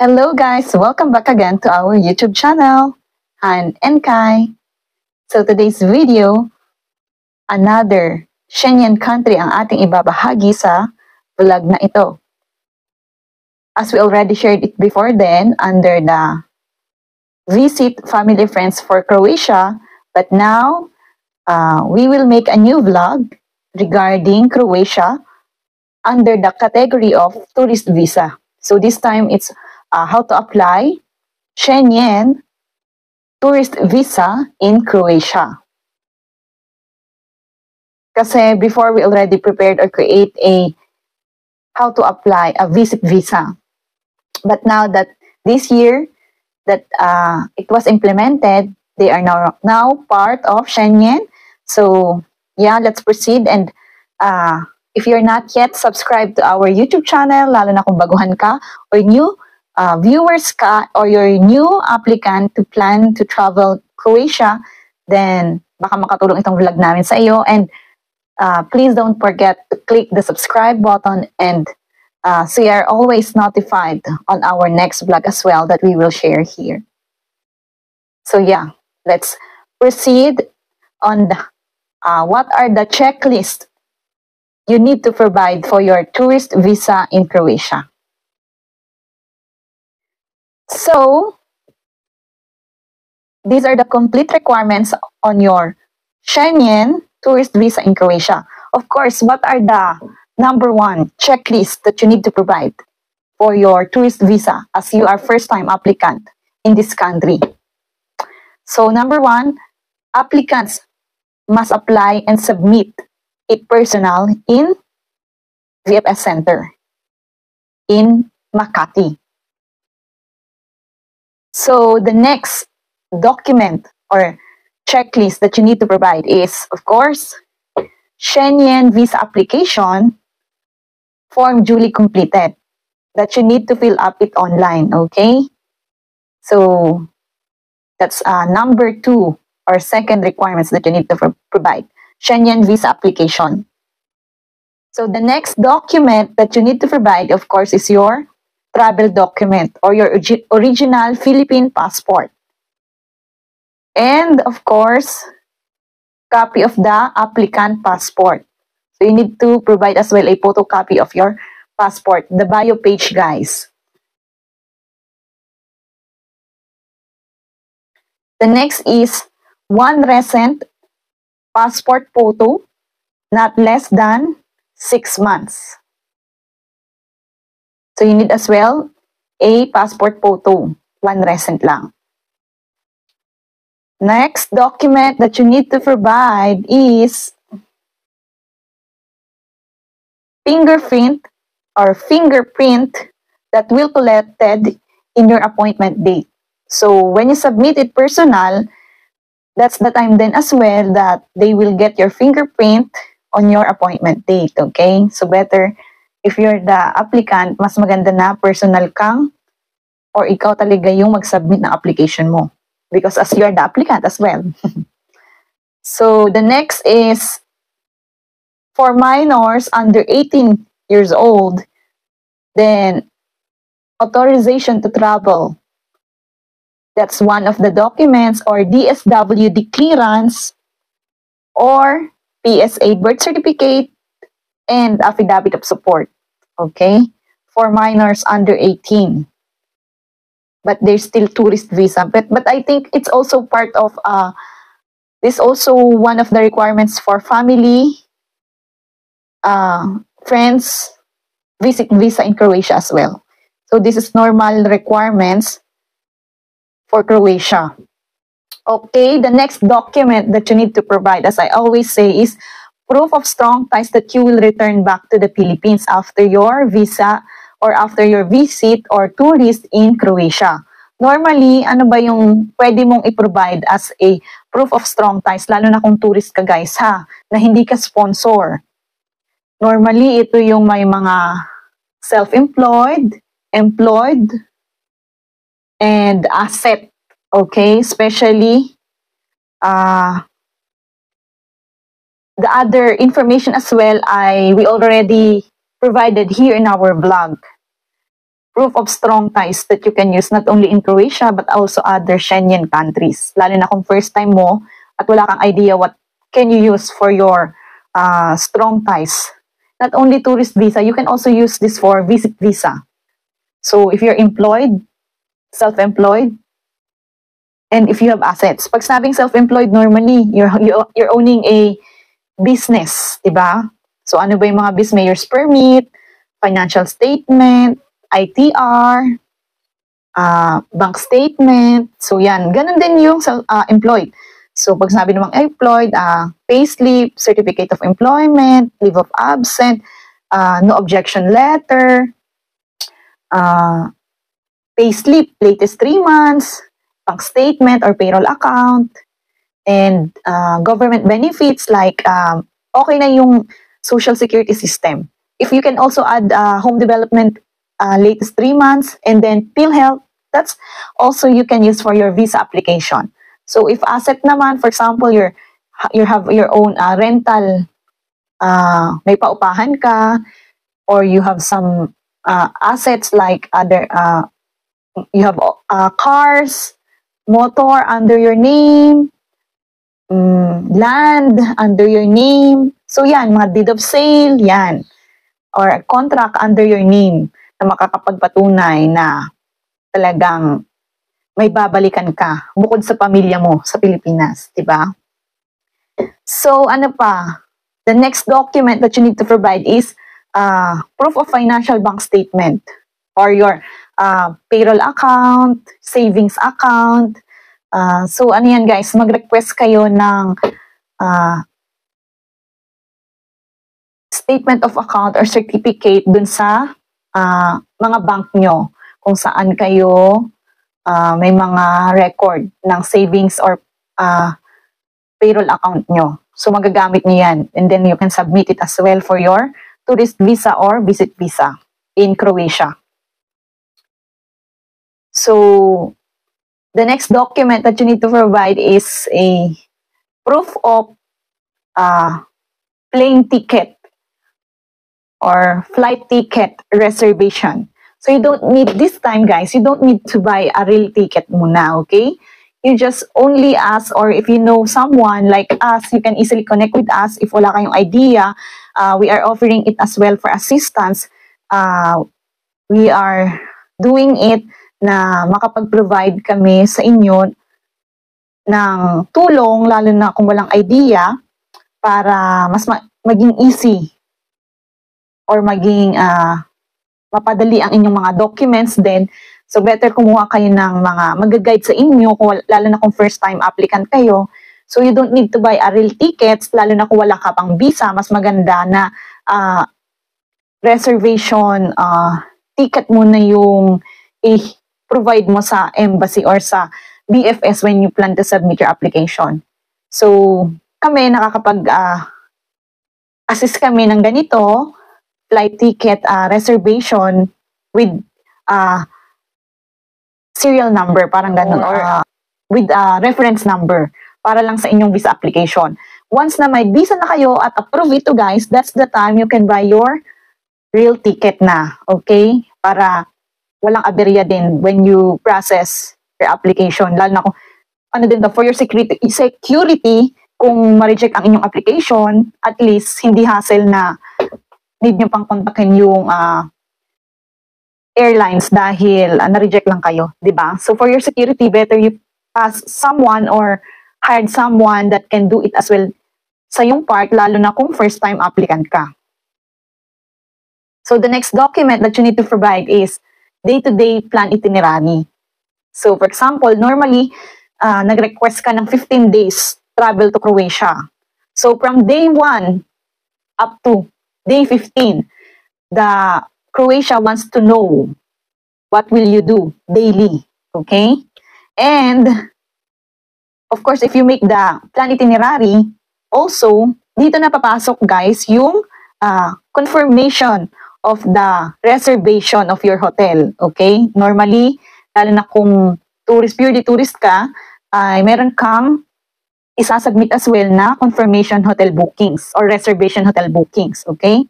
Hello guys, welcome back again to our YouTube channel, Han and Kai. So today's video, another Schengen country ang ating ibabahagi sa vlog na ito. As we already shared it before then under the Visit Family Friends for Croatia, but now we will make a new vlog regarding Croatia under the category of tourist visa. So this time it's how to apply Schengen tourist visa in Croatia. Kasi before we already prepared or create how to apply a visit visa. But now that this year that it was implemented, they are now part of Schengen. So yeah, let's proceed. And if you're not yet subscribed to our YouTube channel, lalo na kung baguhan ka or new viewers ka or you're new applicant to plan to travel Croatia, then baka makatulong itong vlog namin sa iyo. And please don't forget to click the subscribe button and so you are always notified on our next vlog as well that we will share here. So yeah, let's proceed on the, what are the checklists you need to provide for your tourist visa in Croatia. So, these are the complete requirements on your Schengen tourist visa in Croatia. Of course, what are the number one checklist that you need to provide for your tourist visa as you are first-time applicant in this country? So, number one, applicants must apply and submit it personal in VFS Center in Makati. So the next document or checklist that you need to provide is, of course, Schengen visa application form duly completed that you need to fill up it online, okay? So that's number two or second requirements that you need to provide, Schengen visa application. So the next document that you need to provide, of course, is your travel document or your original Philippine passport. And of course, copy of the applicant passport. So you need to provide as well a photocopy of your passport, the bio page, guys. The next is one recent passport photo, not less than 6 months. So you need as well a passport photo, one recent lang. Next document that you need to provide is fingerprint that will collected in your appointment date. So when you submit it personal, that's the time then as well that they will get your fingerprint on your appointment date, okay? So better if you're the applicant, mas maganda na personal kang or ikaw talaga yung mag-submit ng application mo. Because as you are the applicant as well. So the next is for minors under 18 years old, then authorization to travel. That's one of the documents, or DSWD clearance or PSA birth certificate and affidavit of support, okay, for minors under 18. But there's still tourist visa. But I think it's also part of, this also one of the requirements for family, friends, visit visa in Croatia as well. So this is normal requirements for Croatia. Okay, the next document that you need to provide, as I always say, is proof of strong ties that you will return back to the Philippines after your visa or after your visit or tourist in Croatia. Normally, ano ba yung pwede mong i-provide as a proof of strong ties, lalo na kung tourist ka guys ha, na hindi ka sponsor. Normally, ito yung may mga self-employed, employed, and asset, okay? Especially, the other information as well we already provided here in our blog. proof of strong ties that you can use not only in Croatia but also other Schengen countries. Lalo na kung first time mo at wala kang idea what can you use for your strong ties. Not only tourist visa, you can also use this for visit visa. So if you're employed, self-employed, and if you have assets. Pag sabing self-employed, normally, you're owning a business, diba? So ano ba yung mga business? Mayor's permit, financial statement, ITR, bank statement. So yan, ganun din yung employed. So pag sabi namang employed, payslip, certificate of employment, leave of absence, no objection letter, payslip, latest 3 months, bank statement or payroll account, and government benefits like okay na yung social security system. If you can also add home development latest 3 months and then PhilHealth, that's also you can use for your visa application. So if asset naman, for example, you have your own rental, may paupahan ka, or you have some assets like other, you have cars, motor under your name, land under your name. So yan, mga deed of sale, yan. Or contract under your name na makakapagpatunay na talagang may babalikan ka bukod sa pamilya mo sa Pilipinas, di ba? So ano pa? The next document that you need to provide is proof of financial bank statement or your payroll account, savings account. So ano yan guys, mag-request kayo ng statement of account or certificate dun sa mga bank nyo kung saan kayo may mga record ng savings or payroll account nyo. So magagamit nyo yan and then you can submit it as well for your tourist visa or visit visa in Croatia. So the next document that you need to provide is a proof of plane ticket or flight ticket reservation. So you don't need, this time guys, you don't need to buy a real ticket muna, okay? You just only ask, or if you know someone like us, you can easily connect with us. If wala kayong idea, we are offering it as well for assistance. We are doing it na makapag-provide kami sa inyo ng tulong, lalo na kung walang idea, para mas maging easy or maging mapadali ang inyong mga documents din. So better kumuha kayo ng mga mag-guide sa inyo, lalo na kung first time applicant kayo. So you don't need to buy a real tickets, lalo na kung wala ka pang visa, mas maganda na reservation ticket mo na yung i-provide mo sa embassy or sa BFS when you plan to submit your application. So kami nakakapag-assist kami ng ganito, flight ticket reservation with serial number, parang ganun, or with reference number para lang sa inyong visa application. Once na may visa na kayo at approve ito guys, that's the time you can buy your real ticket na, okay? Para walang aberya din when you process your application. Lalo na kung ano din to, for your security, kung ma-reject ang inyong application, at least hindi hassle na need nyo pang kontakin yung airlines dahil na-reject lang kayo, di ba? So for your security, better you ask someone or hired someone that can do it as well sa yung part, lalo na kung first time applicant ka. So the next document that you need to provide is day-to-day plan itinerary. So for example, normally, nag-request ka ng 15 days travel to Croatia. So from day 1 up to day 15, the Croatia wants to know what will you do daily, okay? And of course, if you make the plan itinerary, also, dito na papasok guys yung confirmation of the reservation of your hotel, okay? Normally, lalo na kung purely tourist ka, ay meron kang isasubmit as well na confirmation hotel bookings or reservation hotel bookings, okay?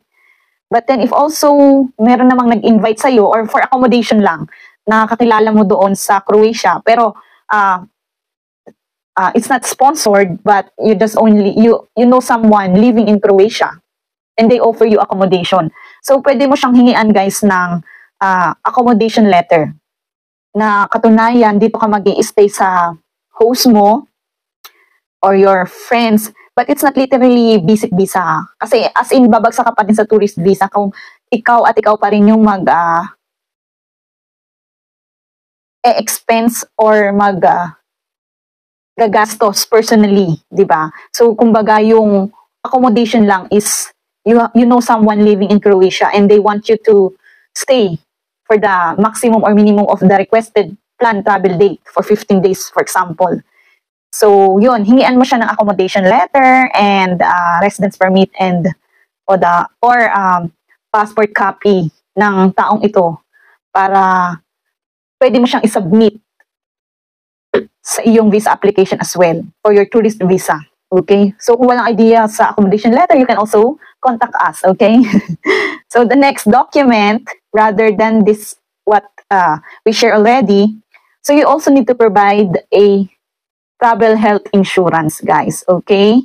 But then if also meron namang nag-invite sa'yo or for accommodation lang, nakakilala mo doon sa Croatia, pero it's not sponsored, but you just only, you know someone living in Croatia and they offer you accommodation. So pwede mo siyang hingian guys ng accommodation letter na katunayan dito ka mag-i-stay sa host mo or your friends, but it's not literally visit visa. Kasi as in, babagsak ka pa din sa tourist visa kung ikaw pa rin yung expense or gagastos personally, di ba? So, kumbaga yung accommodation lang is, you know someone living in Croatia and they want you to stay for the maximum or minimum of the requested planned travel date for 15 days, for example. So, yun, hingian mo siya ng accommodation letter and residence permit and passport copy ng taong ito para pwede mo siyang isubmit sa iyong visa application as well for your tourist visa. Okay? So, kung walang idea sa accommodation letter, you can also contact us. Okay? So, the next document, rather than this, what we share already, so you also need to provide a travel health insurance, guys. Okay?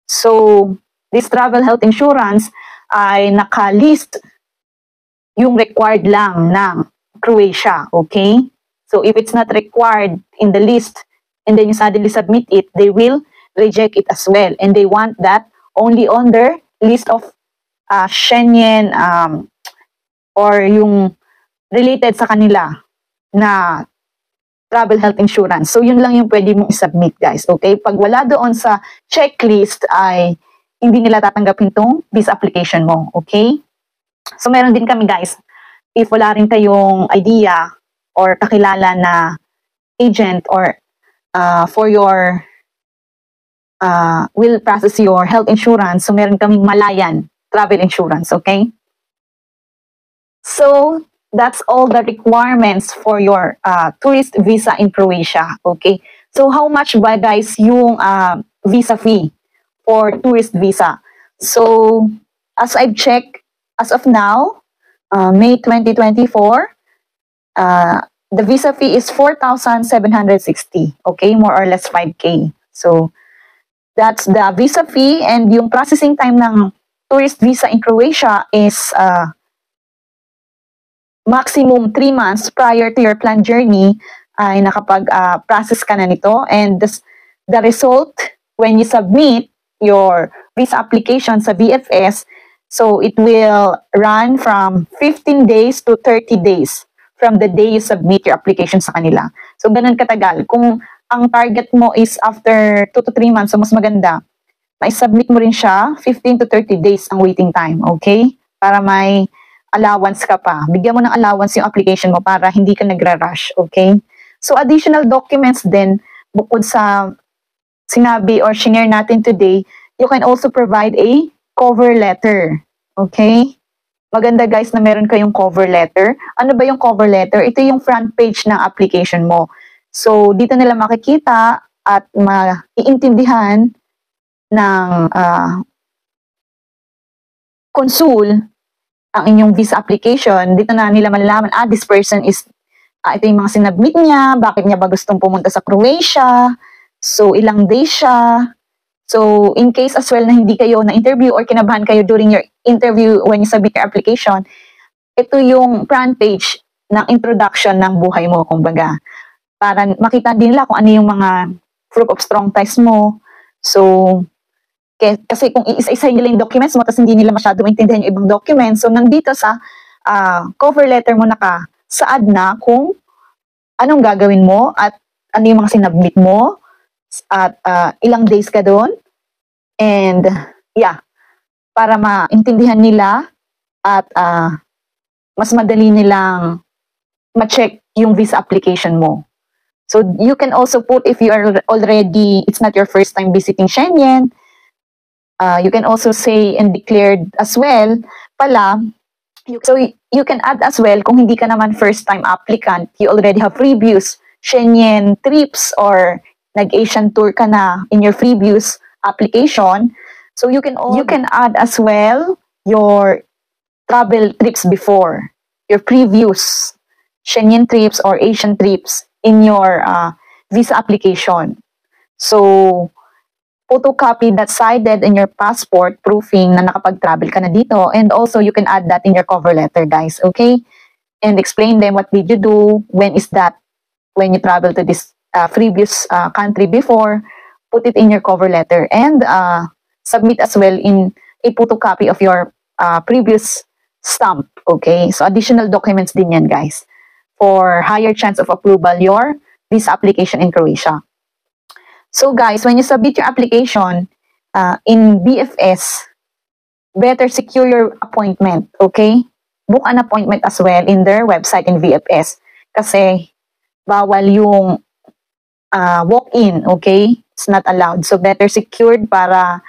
So, this travel health insurance ay nakalist yung required lang ng Croatia. Okay? So, if it's not required in the list and then you suddenly submit it, they will reject it as well. And they want that only on their list of Schengen or yung related sa kanila na travel health insurance. So, yun lang yung pwede mong isubmit, guys. Okay? Pag wala doon sa checklist, ay hindi nila tatanggapin tong visa application mo. Okay? So, meron din kami, guys. If wala rin kayong idea or kakilala na agent or for your will process your health insurance, so meron kaming Malayan travel insurance. Okay? So, that's all the requirements for your tourist visa in Croatia. Okay? So, how much ba, guys, yung visa fee for tourist visa? So, as I've checked, as of now, May 2024, the visa fee is 4,760. Okay? More or less 5K. So, that's the visa fee, and yung processing time ng tourist visa in Croatia is maximum 3 months prior to your planned journey ay nakapag-process ka na nito. And the result, when you submit your visa application sa VFS, so it will run from 15 days to 30 days from the day you submit your application sa kanila. So, ganun katagal. Kung ang target mo is after 2 to 3 months, so mas maganda, mai-submit mo rin siya, 15 to 30 days ang waiting time, okay? Para may allowance ka pa. Bigyan mo ng allowance yung application mo para hindi ka nagra-rush, okay? So, additional documents din, bukod sa sinabi or share natin today, you can also provide a cover letter, okay? Maganda, guys, na meron kayong cover letter. Ano ba yung cover letter? Ito yung front page ng application mo. So, dito nila makikita at maiintindihan ng consul ang inyong visa application. Dito na nila malalaman, this person is, ito yung mga sinabmit niya, bakit niya ba gustong pumunta sa Croatia, so ilang days siya. So, in case as well na hindi kayo na-interview or kinabahan kayo during your interview when you submit your application, ito yung front page ng introduction ng buhay mo, kumbaga. Para makita din nila kung ano yung mga proof of strong ties mo. So, kasi kung isa-isa nila yung documents mo, tapos hindi nila masyado maintindihan yung ibang documents, so nandito sa cover letter mo nakasaad na kung anong gagawin mo at ano yung mga sinabmit mo at ilang days ka doon. And yeah, para maintindihan nila at mas madali nilang ma-check yung visa application mo. So you can also put, if you are already, it's not your first time visiting Schengen, you can also say and declared as well pala. So you can add as well kung hindi ka naman first time applicant, you already have previous Schengen trips or nag-Asian tour ka na in your previous application. So you can add as well your travel trips before, your previous Schengen trips or Asian trips in your visa application. So, photocopy that cited in your passport proving na nakapag-travel ka na dito, and also you can add that in your cover letter, guys, okay? And explain them what did you do, when is that, when you travel to this previous country before, put it in your cover letter, and submit as well in a photocopy of your previous stamp, okay? So additional documents din yan, guys, for higher chance of approval your visa application in Croatia. So guys, when you submit your application in BFS, better secure your appointment, okay? Book an appointment as well in their website in VFS kasi bawal yung walk-in, okay? It's not allowed. So better secured para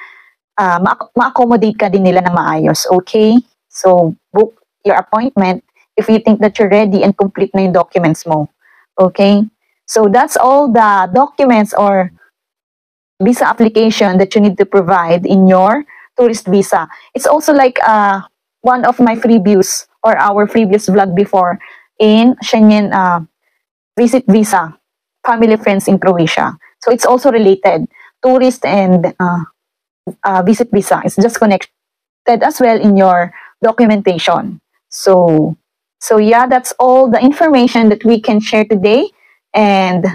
ma-accommodate ka din nila na maayos, okay? So book your appointment if you think that you're ready and complete na yung documents mo, okay? So that's all the documents or visa application that you need to provide in your tourist visa. It's also like one of my previews or our previous vlog before in Schengen visit visa, family friends in Croatia. So it's also related, tourist and visit visa. It's just connected as well in your documentation. So yeah, that's all the information that we can share today, and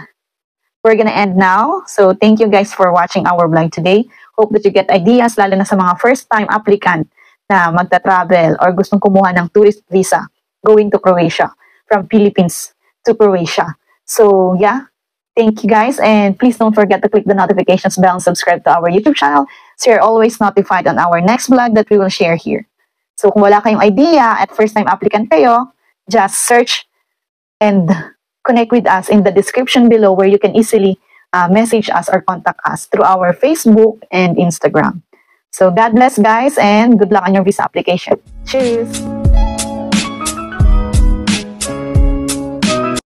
we're gonna end now. So thank you guys for watching our vlog today. Hope that you get ideas, lalo na sa mga first-time applicant na magta-travel or gustong kumuha ng tourist visa going to Croatia, from Philippines to Croatia. So yeah, thank you guys, and please don't forget to click the notifications bell and subscribe to our YouTube channel so you're always notified on our next vlog that we will share here. So kung wala kayong idea at first-time applicant kayo, just search and connect with us in the description below where you can easily message us or contact us through our Facebook and Instagram. So God bless, guys, and good luck on your visa application. Cheers!